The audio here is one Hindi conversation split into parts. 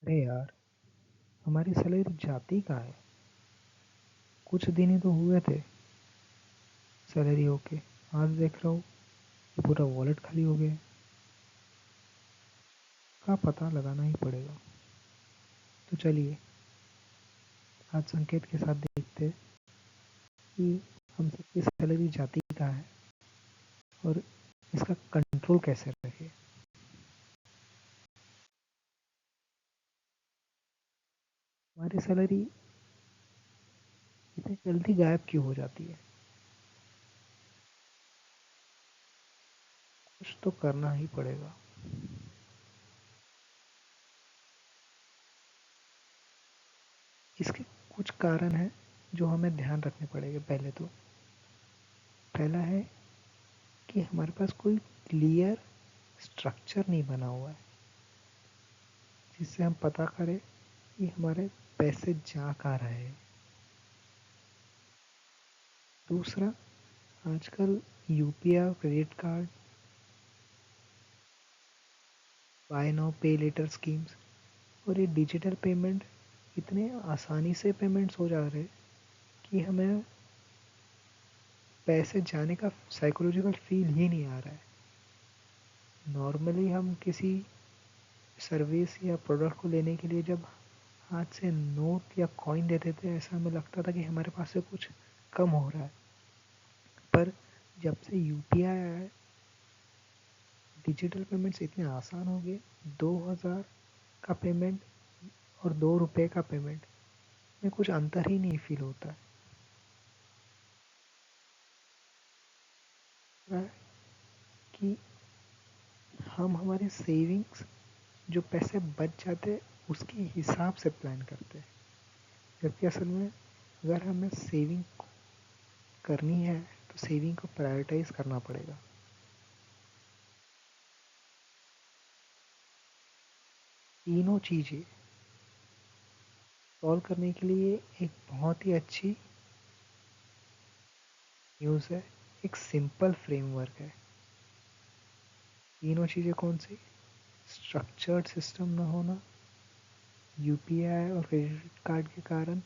अरे यार, हमारी सैलरी जाती कहाँ है। कुछ दिन ही तो हुए थे सैलरी होके। आज देख रहा हूँ पूरा वॉलेट खाली हो गया है। का पता लगाना ही पड़ेगा। तो चलिए आज संकेत के साथ देखते हैं कि हम सबकी सैलरी जाती कहाँ है और इसका कंट्रोल कैसे रखे। हमारी सैलरी इतनी जल्दी गायब क्यों हो जाती है। कुछ तो करना ही पड़ेगा। इसके कुछ कारण हैं जो हमें ध्यान रखने पड़ेंगे। पहला है कि हमारे पास कोई क्लियर स्ट्रक्चर नहीं बना हुआ है जिससे हम पता करें कि हमारे पैसे जा कहाँ रहे हैं। दूसरा, आजकल UPI, credit card, buy now pay later schemes और ये डिजिटल पेमेंट इतने आसानी से पेमेंट्स हो जा रहे हैं कि हमें पैसे जाने का साइकोलॉजिकल फील ही नहीं आ रहा है। नॉर्मली हम किसी सर्विस या प्रोडक्ट को लेने के लिए जब हाथ से नोट या कॉइन देते थे, ऐसा हमें लगता था कि हमारे पास से कुछ कम हो रहा है। पर जब से यूपीआई आया है, डिजिटल पेमेंट्स इतने आसान हो गए। 2000 का पेमेंट और 2 रुपये का पेमेंट में कुछ अंतर ही नहीं फील होता है कि हम हमारे सेविंग्स, जो पैसे बच जाते हैं उसके हिसाब से प्लान करते हैं। जबकि असल में अगर हमें सेविंग करनी है तो सेविंग को प्रायोरिटाइज करना पड़ेगा। तीनों चीज़ें सॉल्व करने के लिए एक बहुत ही अच्छी न्यूज़ है, एक सिंपल फ्रेमवर्क है। तीनों चीज़ें कौन सी? स्ट्रक्चर्ड सिस्टम न होना, यूपीआई और क्रेडिट कार्ड के कारण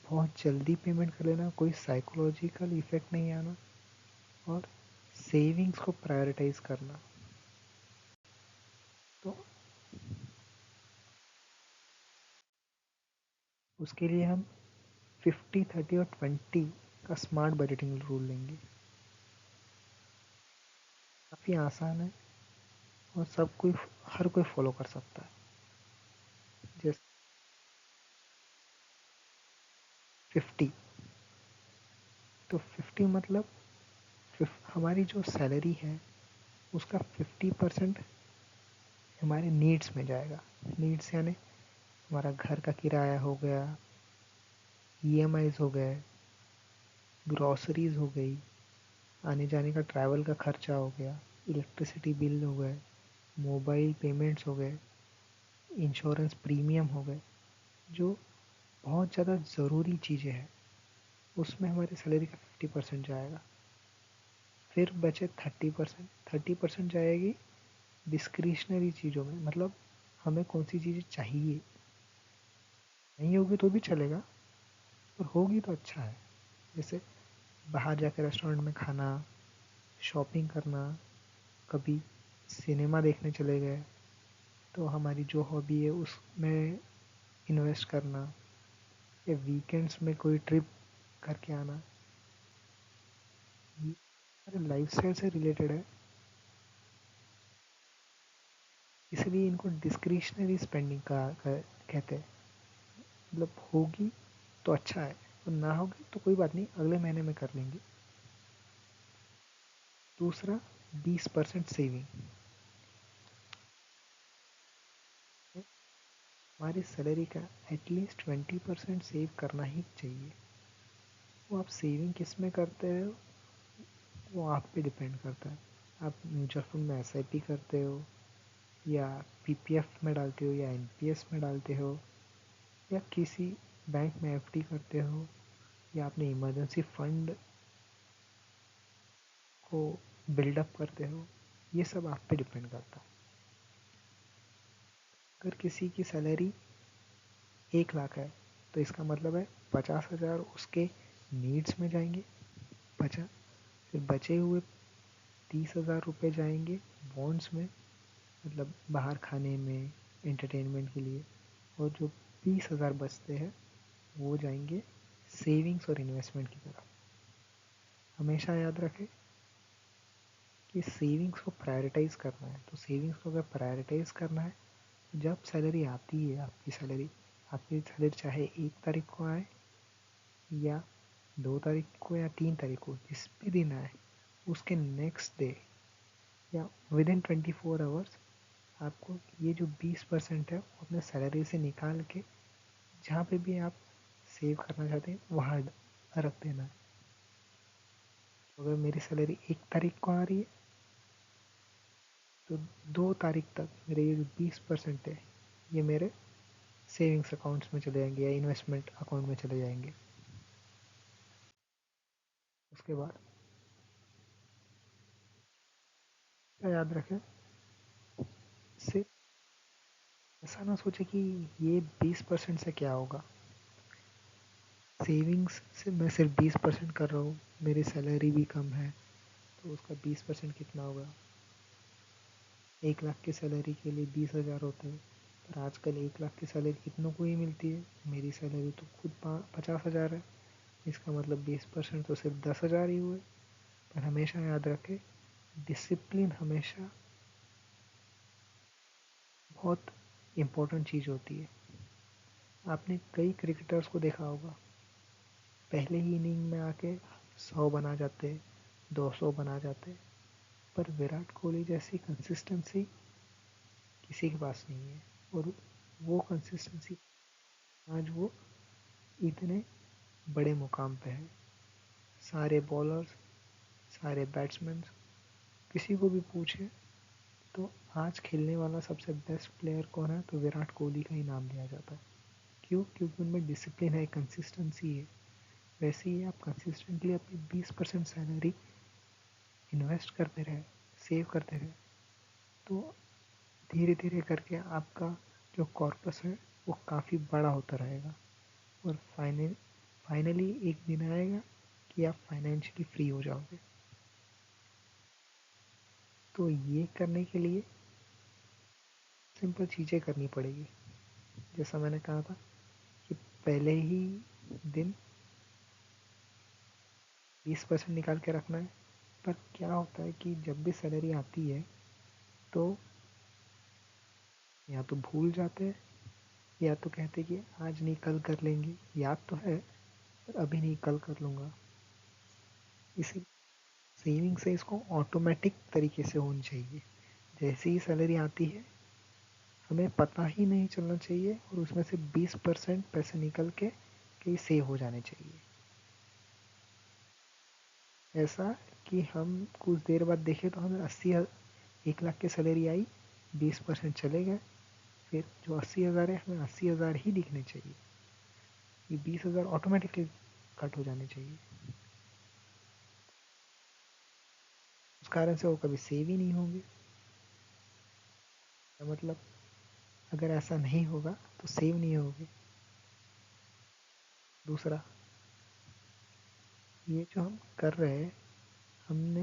बहुत जल्दी पेमेंट कर लेना, कोई साइकोलॉजिकल इफेक्ट नहीं आना, और सेविंग्स को प्रायोरिटाइज करना। तो उसके लिए हम 50, 30 और 20 का स्मार्ट बजटिंग रूल लेंगे। काफ़ी आसान है और हर कोई फॉलो कर सकता है। जैसे 50, तो 50 मतलब हमारी जो सैलरी है उसका 50% हमारे नीड्स में जाएगा। नीड्स यानी हमारा घर का किराया हो गया, ईएमआईज हो गए, ग्रॉसरीज हो गई, आने जाने का ट्रैवल का खर्चा हो गया, इलेक्ट्रिसिटी बिल हो गए, मोबाइल पेमेंट्स हो गए, इंश्योरेंस प्रीमियम हो गए। जो बहुत ज़्यादा ज़रूरी चीज़ें हैं उसमें हमारी सैलरी का 50% जाएगा। फिर बचे 30%। 30% जाएगी डिस्क्रिशनरी चीज़ों में, मतलब हमें कौन सी चीज़ें चाहिए। नहीं होगी तो भी चलेगा पर होगी तो अच्छा है। जैसे बाहर जाकर रेस्टोरेंट में खाना, शॉपिंग करना, कभी सिनेमा देखने चले गए, तो हमारी जो हॉबी है उसमें इन्वेस्ट करना, या वीकेंड्स में कोई ट्रिप करके आना, ये हमारे लाइफस्टाइल से रिलेटेड है। इसलिए इनको डिस्क्रिशनरी स्पेंडिंग कहते हैं। मतलब होगी तो अच्छा है और ना होगी तो कोई बात नहीं, अगले महीने में कर लेंगे। दूसरा, 20% सेविंग। हमारी सैलरी का एटलीस्ट 20% सेव करना ही चाहिए। वो आप सेविंग किस में करते हो वो आप पे डिपेंड करता है। आप म्यूचुअल फंड में एसआईपी करते हो, या पीपीएफ में डालते हो, या एनपीएस में डालते हो, या किसी बैंक में एफडी करते हो, या अपने इमरजेंसी फंड को बिल्डअप करते हो। ये सब आप पे डिपेंड करता है। अगर किसी की सैलरी 1 लाख है तो इसका मतलब है 50,000 उसके नीड्स में जाएंगे, 50, फिर बचे हुए 30,000 रुपये जाएंगे बॉन्ड्स में, मतलब बाहर खाने में, एंटरटेनमेंट के लिए, और जो 20,000 बचते हैं वो जाएंगे सेविंग्स और इन्वेस्टमेंट की तरफ। हमेशा याद रखें कि सेविंग्स को प्रायोरिटाइज करना है, तो सेविंग्स को अगर प्रायोरिटाइज करना है, जब सैलरी आती है, आपकी सैलरी चाहे 1 तारीख को आए या 2 तारीख को या 3 तारीख को, जिस भी दिन आए, उसके नेक्स्ट डे या विद इन 24 आवर्स आपको ये जो 20% है वो अपने सैलरी से निकाल के जहाँ पे भी आप सेव करना चाहते हैं वहाँ रख देना है। अगर मेरी सैलरी 1 तारीख को आ रही है तो 2 तारीख तक मेरे ये जो 20% है ये मेरे सेविंग्स अकाउंट्स में चले जाएंगे या इन्वेस्टमेंट अकाउंट में चले जाएंगे। उसके बाद क्या याद रखें, सिर्फ ऐसा ना सोचे कि ये 20% से क्या होगा। सेविंग्स से मैं सिर्फ 20% कर रहा हूँ, मेरी सैलरी भी कम है, तो उसका 20% कितना होगा। 1 लाख की सैलरी के लिए 20,000 होते हैं, पर आजकल 1 लाख की सैलरी कितनों को ही मिलती है। मेरी सैलरी तो खुद 50,000 है, इसका मतलब 20% तो सिर्फ 10,000 ही हुए। पर हमेशा याद रखें, डिसिप्लिन हमेशा बहुत इम्पोर्टेंट चीज़ होती है। आपने कई क्रिकेटर्स को देखा होगा, पहले ही इनिंग में आके 100 बना जाते, 200 बना जाते, पर विराट कोहली जैसी कंसिस्टेंसी किसी के पास नहीं है। और वो कंसिस्टेंसी आज वो इतने बड़े मुकाम पे है। सारे बॉलर्स, सारे बैट्समैन, किसी को भी पूछे तो आज खेलने वाला सबसे बेस्ट प्लेयर कौन है, तो विराट कोहली का ही नाम लिया जाता है। क्यों? क्योंकि उनमें डिसिप्लिन है, कंसिस्टेंसी है। वैसे ही आप कंसिस्टेंटली अपनी 20% सैलरी इन्वेस्ट करते रहे, सेव करते रहे, तो धीरे धीरे करके आपका जो कॉर्पस है वो काफ़ी बड़ा होता रहेगा, और फाइनली एक दिन आएगा कि आप फाइनेंशियली फ्री हो जाओगे। तो ये करने के लिए सिंपल चीज़ें करनी पड़ेगी। जैसा मैंने कहा था कि पहले ही दिन 20% निकाल के रखना है। पर क्या होता है कि जब भी सैलरी आती है तो या तो भूल जाते हैं या तो कहते कि आज नहीं कल कर लेंगे। याद तो है पर अभी नहीं, कल कर लूँगा। इसी सेविंग से इसको ऑटोमेटिक तरीके से होनी चाहिए। जैसे ही सैलरी आती है हमें पता ही नहीं चलना चाहिए और उसमें से 20% पैसे निकल के कहीं सेव हो जाने चाहिए। ऐसा कि हम कुछ देर बाद देखें तो हमें 1 लाख की सैलरी आई, 20% चले गए, फिर जो 80,000 है हमें 80,000 ही दिखने चाहिए। ये 20,000 ऑटोमेटिकली कट हो जाने चाहिए। उस कारण से वो कभी सेव ही नहीं होंगे। मतलब अगर ऐसा नहीं होगा तो सेव नहीं होगे। दूसरा, ये जो हम कर रहे हैं, हमने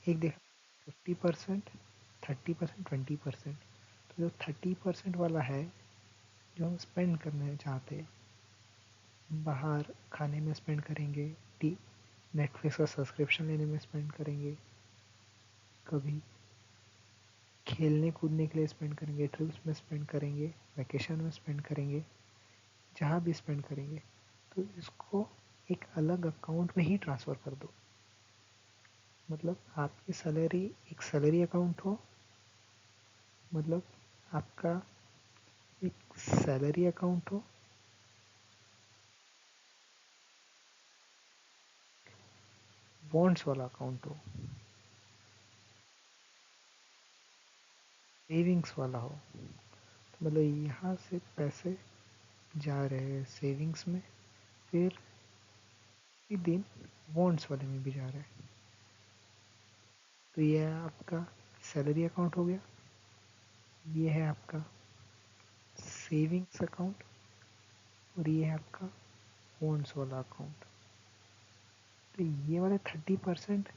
एक देखा 50%, 30%, 20%। तो जो 30% वाला है, जो हम स्पेंड करना चाहते हैं, बाहर खाने में स्पेंड करेंगे, टी नेटफ्लिक्स का सब्सक्रिप्शन लेने में स्पेंड करेंगे, कभी खेलने कूदने के लिए स्पेंड करेंगे, ट्रिप्स में स्पेंड करेंगे, वैकेशन में स्पेंड करेंगे, जहाँ भी स्पेंड करेंगे, तो इसको एक अलग अकाउंट में ही ट्रांसफ़र कर दो। मतलब आपकी सैलरी एक सैलरी अकाउंट हो, मतलब आपका एक सैलरी अकाउंट हो, बॉन्ड्स वाला अकाउंट हो, सेविंग्स वाला हो। तो मतलब यहाँ से पैसे जा रहे हैं सेविंग्स में, फिर ही दिन बॉन्ड्स वाले में भी जा रहे हैं। तो ये आपका सैलरी अकाउंट हो गया, ये है आपका सेविंग्स अकाउंट, और ये है आपका फोन्स वाला अकाउंट। तो ये वाले 30%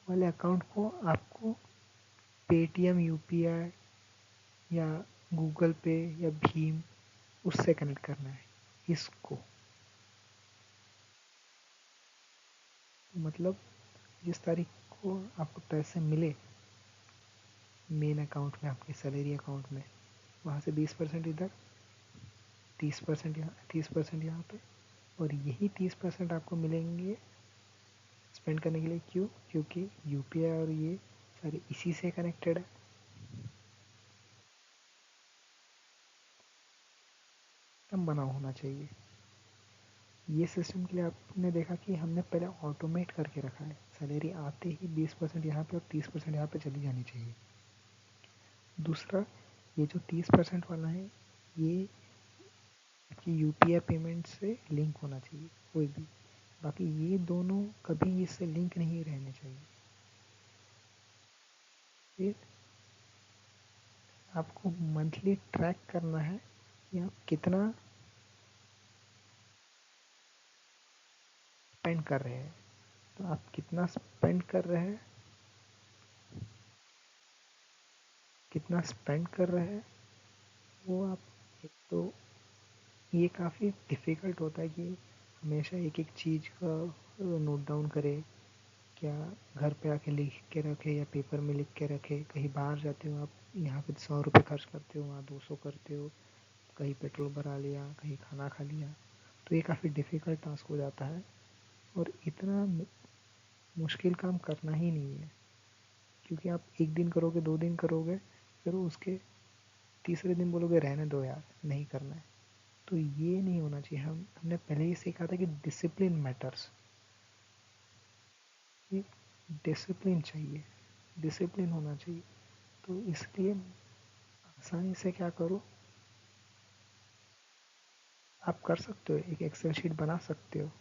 वाले अकाउंट को आपको पेटीएम, यूपीआई या गूगल पे या भीम उससे कनेक्ट करना है इसको। मतलब जिस तारीख को आपको पैसे मिले मेन अकाउंट में, आपके सैलरी अकाउंट में, वहाँ से 20% इधर, 30% यहाँ, 30% यहाँ पे, और यही 30% आपको मिलेंगे स्पेंड करने के लिए। क्यों? क्योंकि यूपीआई और ये सारे इसी से कनेक्टेड है। तब बना होना चाहिए। ये सिस्टम के लिए आपने देखा कि हमने पहले ऑटोमेट करके रखा है। सैलरी आते ही 20% यहाँ पे और 30% यहाँ पे चली जानी चाहिए। दूसरा, ये जो 30% वाला है ये आपकी यूपीआई पेमेंट से लिंक होना चाहिए कोई भी। बाकी ये दोनों कभी इससे लिंक नहीं रहने चाहिए। फिर आपको मंथली ट्रैक करना है कि आप कितना स्पेंड कर रहे हैं। तो आप कितना स्पेंड कर रहे हैं, कितना स्पेंड कर रहे हैं वो आप, एक तो ये काफ़ी डिफ़िकल्ट होता है कि हमेशा एक एक चीज़ का नोट डाउन करें। क्या घर पे आके लिख के रखे या पेपर में लिख के रखे? कहीं बाहर जाते हो आप, यहाँ पे 100 रुपये खर्च करते हो, वहाँ 200 करते हो, कहीं पेट्रोल भरा लिया, कहीं खाना खा लिया। तो ये काफ़ी डिफ़िकल्ट टास्क हो जाता है और इतना मुश्किल काम करना ही नहीं है। क्योंकि आप एक दिन करोगे, 2 दिन करोगे, फिर उसके तीसरे दिन बोलोगे रहने दो यार, नहीं करना है। तो ये नहीं होना चाहिए। हमने पहले ही सीखा था कि डिसिप्लिन मैटर्स। ये डिसिप्लिन चाहिए, डिसिप्लिन होना चाहिए। तो इसलिए आसानी से क्या करो, आप कर सकते हो, एक एक्सेल शीट बना सकते हो,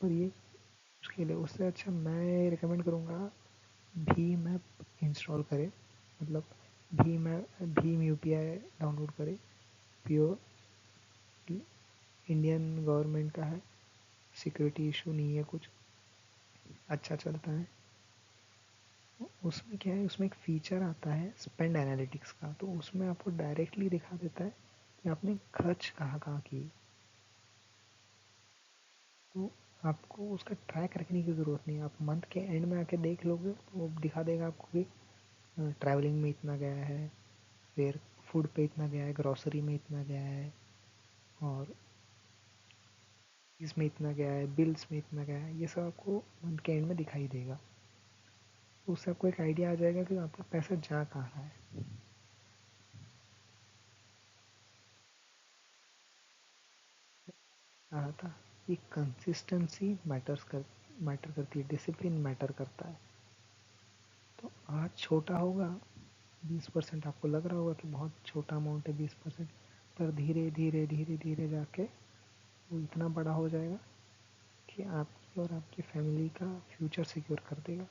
पर ये मुश्किल है। उससे अच्छा मैं रिकमेंड करूँगा भीम ऐप इंस्टॉल करें। मतलब भीम यूपीआई डाउनलोड करें। प्योर इंडियन गवर्नमेंट का है, सिक्योरिटी इशू नहीं है कुछ, अच्छा चलता है। उसमें क्या है, उसमें एक फीचर आता है स्पेंड एनालिटिक्स का। तो उसमें आपको डायरेक्टली दिखा देता है कि आपने खर्च कहाँ कहाँ किए। तो आपको उसका ट्रैक रखने की ज़रूरत नहीं है। आप मंथ के एंड में आके देख लोगे तो वो दिखा देगा आपको कि ट्रैवलिंग में इतना गया है, फिर फूड पे इतना गया है, ग्रॉसरी में इतना गया है, और इसमें इतना गया है, बिल्स में इतना गया है। ये सब आपको मंथ के एंड में दिखाई देगा। तो उससे आपको एक आइडिया आ जाएगा कि आपका पैसा जा कहाँ रहा है। कहा था कि कंसिस्टेंसी मैटर करती है, डिसिप्लिन मैटर करता है। तो आज छोटा होगा 20%, आपको लग रहा होगा कि बहुत छोटा अमाउंट है 20%, पर धीरे धीरे धीरे धीरे जाके वो इतना बड़ा हो जाएगा कि आपकी और आपकी फैमिली का फ्यूचर सिक्योर कर देगा।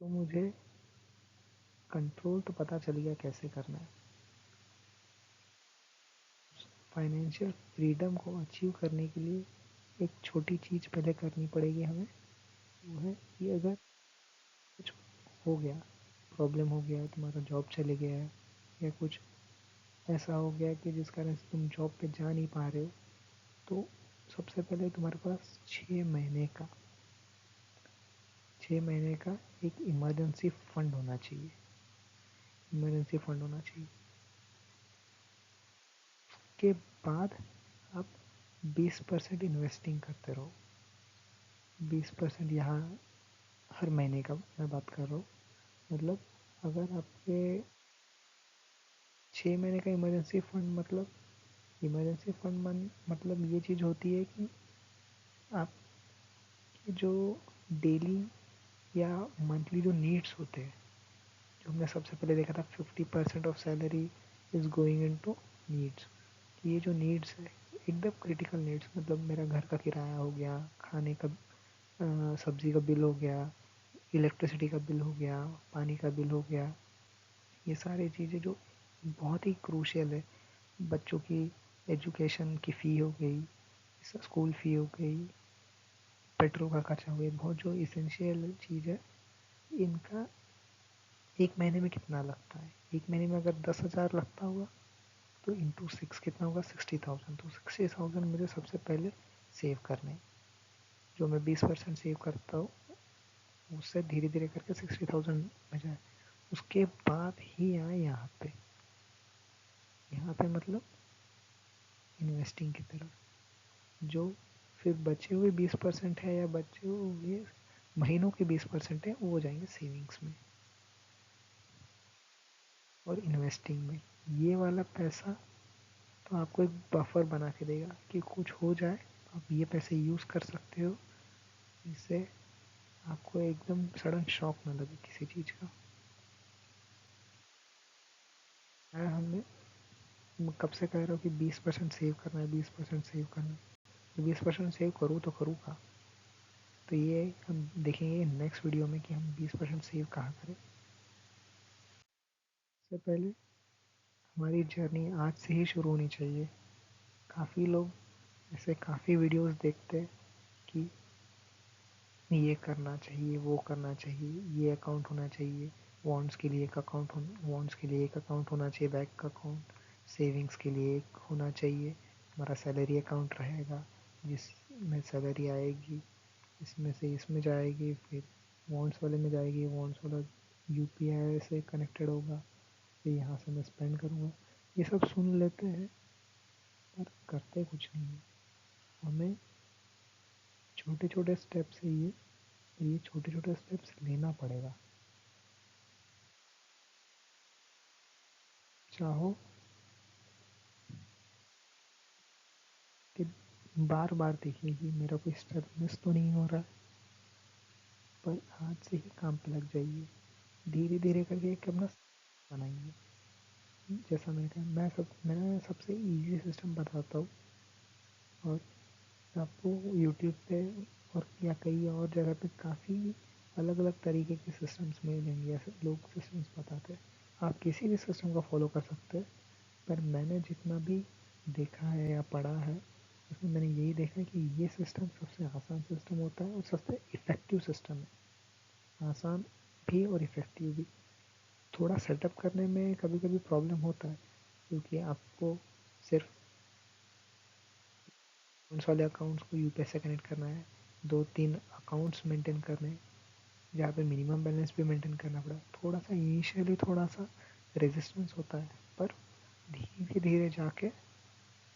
तो मुझे कंट्रोल तो पता चल गया कैसे करना है। फाइनेंशियल फ्रीडम को अचीव करने के लिए एक छोटी चीज़ पहले करनी पड़ेगी हमें। वो है कि अगर कुछ हो गया, प्रॉब्लम हो गया, तुम्हारा जॉब चले गया है, या कुछ ऐसा हो गया कि जिस कारण से तुम जॉब पे जा नहीं पा रहे हो, तो सबसे पहले तुम्हारे पास 6 महीने का एक इमरजेंसी फंड होना चाहिए। इमरजेंसी फंड होना चाहिए। के बाद आप 20% इन्वेस्टिंग करते रहो। 20% यहाँ हर महीने का मैं बात कर रहा हूँ। मतलब अगर आपके 6 महीने का इमरजेंसी फंड, मतलब इमरजेंसी फंड मतलब ये चीज़ होती है कि आपके जो डेली या मंथली जो नीड्स होते हैं, जो हमने सबसे पहले देखा था 50% of salary is going into needs. ये जो नीड्स है एकदम क्रिटिकल नीड्स, मतलब मेरा घर का किराया हो गया, खाने का सब्जी का बिल हो गया, इलेक्ट्रिसिटी का बिल हो गया, पानी का बिल हो गया, ये सारी चीज़ें जो बहुत ही क्रूशियल है। बच्चों की एजुकेशन की फ़ी हो गई, स्कूल फ़ी हो गई, पेट्रोल का खर्चा हो गया, बहुत जो इसेंशियल चीज़ है, इनका एक महीने में कितना लगता है? एक महीने में अगर 10,000 लगता होगा तो इंटू 6 कितना होगा? 60,000। तो 60,000 मुझे सबसे पहले सेव करने, जो मैं 20% सेव करता हूँ उससे धीरे धीरे करके 60,000 में जाए। उसके बाद ही आए यहाँ पे, यहाँ पे मतलब इन्वेस्टिंग की तरफ, जो फिर बचे हुए 20% है या बचे हुए महीनों के 20% है वो जाएंगे सेविंग्स में और इन्वेस्टिंग में। ये वाला पैसा तो आपको एक बफर बना के देगा कि कुछ हो जाए आप ये पैसे यूज़ कर सकते हो, इससे आपको एकदम सडन शॉक ना लगे किसी चीज़ का। मैं कब से कह रहा हूँ कि 20% सेव करना है, 20% सेव करना है। 20% सेव करूँ तो करूँ कहाँ? तो ये हम देखेंगे नेक्स्ट वीडियो में कि हम 20% सेव कहाँ करें। इससे पहले हमारी जर्नी आज से ही शुरू होनी चाहिए। काफ़ी लोग ऐसे काफ़ी वीडियोस देखते हैं कि ये करना चाहिए, वो करना चाहिए, ये अकाउंट होना चाहिए, बॉन्ड्स के लिए एक अकाउंट होना चाहिए, बैंक का अकाउंट, सेविंग्स के लिए एक होना चाहिए, हमारा सैलरी अकाउंट रहेगा जिसमें सैलरी आएगी, इसमें से इसमें जाएगी, फिर बॉन्ड्स वाले में जाएगी, बॉन्ड्स वाला यूपीआई से कनेक्टेड होगा, फिर यहाँ से मैं स्पेंड करूँगा। ये सब सुन लेते हैं पर करते कुछ नहीं है। हमें छोटे छोटे स्टेप्स है ये छोटे छोटे स्टेप्स लेना पड़ेगा। चाहो कि बार बार देखिए कि मेरा कोई स्टेप मिस तो नहीं हो रहा, पर आज से ही काम पे लग जाइए। धीरे धीरे करके एक अपना बनाइए। जैसा मैंने कहा, मैं सबसे इजी सिस्टम बताता हूँ और आपको यूट्यूब पे और या कई और जगह पे काफ़ी अलग अलग तरीके के सिस्टम्स मिलेंगे, ऐसे लोग सिस्टम्स बताते हैं। आप किसी भी सिस्टम को फॉलो कर सकते हैं, पर मैंने जितना भी देखा है या पढ़ा है उसमें मैंने यही देखा है कि ये सिस्टम सबसे आसान सिस्टम होता है और सबसे इफ़ेक्टिव सिस्टम है। आसान भी और इफ़ेक्टिव भी। थोड़ा सेटअप करने में कभी कभी प्रॉब्लम होता है क्योंकि आपको सिर्फ अकाउंट्स वाले अकाउंट्स को यूपीआई से कनेक्ट करना है, 2-3 अकाउंट्स मेंटेन करने हैं जहाँ पे मिनिमम बैलेंस भी मेंटेन करना पड़ा। थोड़ा सा इनिशियली थोड़ा सा रेजिस्टेंस होता है, पर धीरे धीरे जाके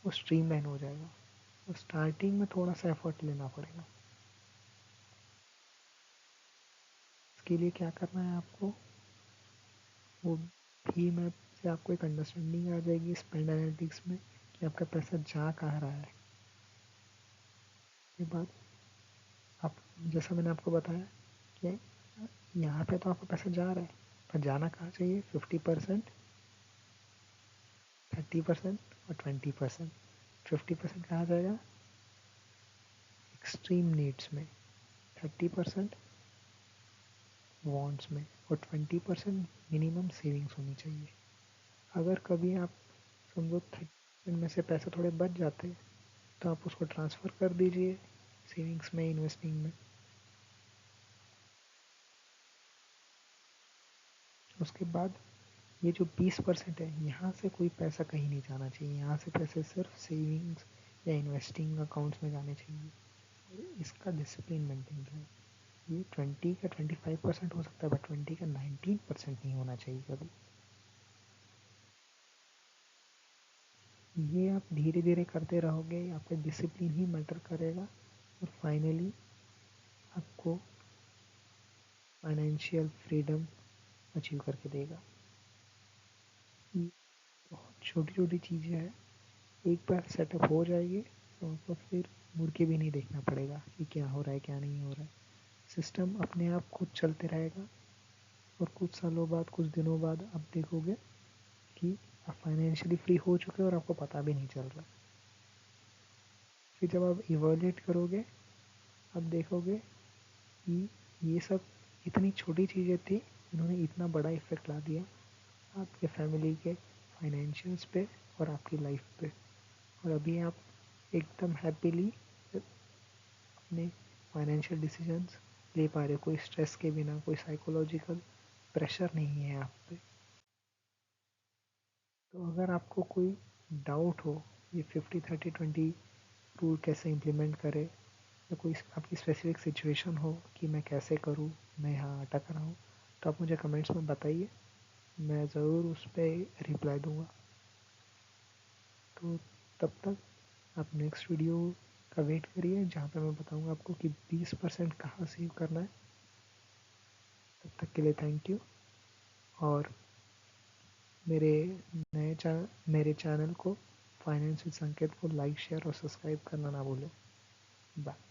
वो स्ट्रीमलाइन हो जाएगा। तो स्टार्टिंग में थोड़ा सा एफर्ट लेना पड़ेगा। इसके लिए क्या करना है आपको, वो भी मैं से आपको एक अंडरस्टैंडिंग आ जाएगी स्पेंड एनालिटिक्स में कि आपका पैसा जा कहाँ रहा है। के बाद आप, जैसा मैंने आपको बताया कि यहाँ पे तो आपका पैसा जा रहा है, पर जाना कहाँ चाहिए? 50%, 30% और 20%। 50% कहाँ जाएगा? एक्सट्रीम नीड्स में, 30% वांट्स में और 20% मिनिमम सेविंग्स होनी चाहिए। अगर कभी आप समझो 30% में से पैसे थोड़े बच जाते हैं तो आप उसको ट्रांसफ़र कर दीजिए सेविंग्स में, इन्वेस्टिंग में। उसके बाद ये जो 20% है, यहाँ से कोई पैसा कहीं नहीं जाना चाहिए। यहाँ से पैसे सिर्फ सेविंग्स या इन्वेस्टिंग अकाउंट्स में जाने चाहिए और इसका डिसिप्लिन मेंटेन रहे। ये 20 का 25% हो सकता है, बट 20 का 19% नहीं होना चाहिए कभी। ये आप धीरे धीरे करते रहोगे, आपका डिसिप्लिन ही मैटर करेगा और फाइनली आपको फाइनेंशियल फ्रीडम अचीव करके देगा। ये बहुत छोटी छोटी चीज़ें हैं, एक बार सेटअप हो जाएगी तो आपको फिर मुड़ के भी नहीं देखना पड़ेगा कि क्या हो रहा है क्या नहीं हो रहा है। सिस्टम अपने आप खुद चलते रहेगा और कुछ सालों बाद, कुछ दिनों बाद आप देखोगे कि आप फाइनेंशियली फ्री हो चुके हो और आपको पता भी नहीं चल रहा। फिर जब आप इवोल्यूट करोगे, आप देखोगे कि ये सब इतनी छोटी चीज़ें थी, इन्होंने इतना बड़ा इफेक्ट ला दिया आपके फैमिली के, फाइनेंशियल्स पे और आपकी लाइफ पे। और अभी आप एकदम हैप्पीली अपने फाइनेंशियल डिसीजंस ले पा रहे हो, कोई स्ट्रेस के बिना, कोई साइकोलॉजिकल प्रेशर नहीं है आप पे। तो अगर आपको कोई डाउट हो ये 50-30-20 रूल कैसे इम्प्लीमेंट करें, या कोई आपकी स्पेसिफिक सिचुएशन हो कि मैं कैसे करूँ, मैं यहाँ अटक रहा हूँ, तो आप मुझे कमेंट्स में बताइए, मैं ज़रूर उस पर रिप्लाई दूँगा। तो तब तक आप नेक्स्ट वीडियो का वेट करिए जहाँ पे मैं बताऊँगा आपको कि 20% कहाँ सेव करना है। तब तक के लिए थैंक यू। और मेरे मेरे चैनल को फाइनेंस विद संकेत को लाइक, शेयर और सब्सक्राइब करना ना भूलें। बाय।